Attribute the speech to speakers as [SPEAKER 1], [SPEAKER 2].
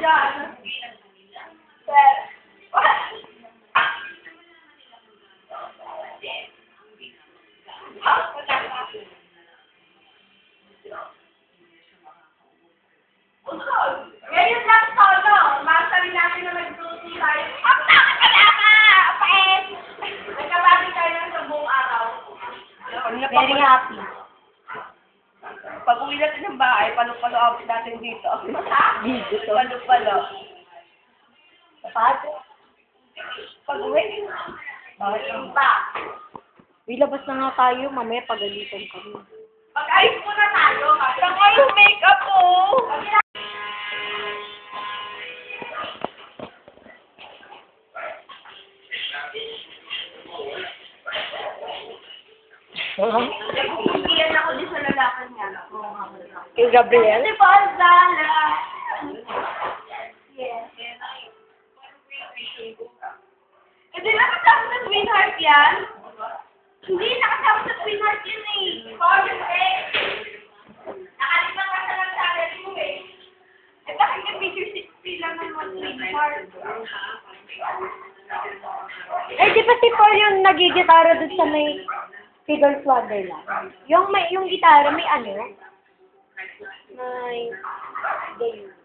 [SPEAKER 1] dyan. Ngayon lang solo. Masabi natin na nag-duty tayo. Ang takot ka na ka! Paes! Nagkabati tayo lang sa buong araw.
[SPEAKER 2] Very happy.
[SPEAKER 1] Pag uwi natin ng bahay, palo-palo out natin dito.
[SPEAKER 2] Dito to.
[SPEAKER 1] Palo-palo.
[SPEAKER 2] Sapato.
[SPEAKER 1] Pag uwi, bakit yung ba?
[SPEAKER 2] Labas na nga tayo, mamaya pagalitan kami.
[SPEAKER 1] Pag-ayos muna tayo. Saan kayo make-up po? Iyan ako din sa lalakan niya.
[SPEAKER 2] Kay Gabriel?
[SPEAKER 1] Si Pazdala. Yes. Hindi nakasama sa Twin Heart yan. Hindi nakasama sa Twin Heart yan eh. Bakit eh? Nakalimang ka sa lang sa akin mo eh. Eh bakit nag-picture sila ng mga Twin Heart?
[SPEAKER 2] Eh, di ba si Paul yung nagigitara doon sa may Fiddler's Wonderland? Yung gitara, may ano? May gayon.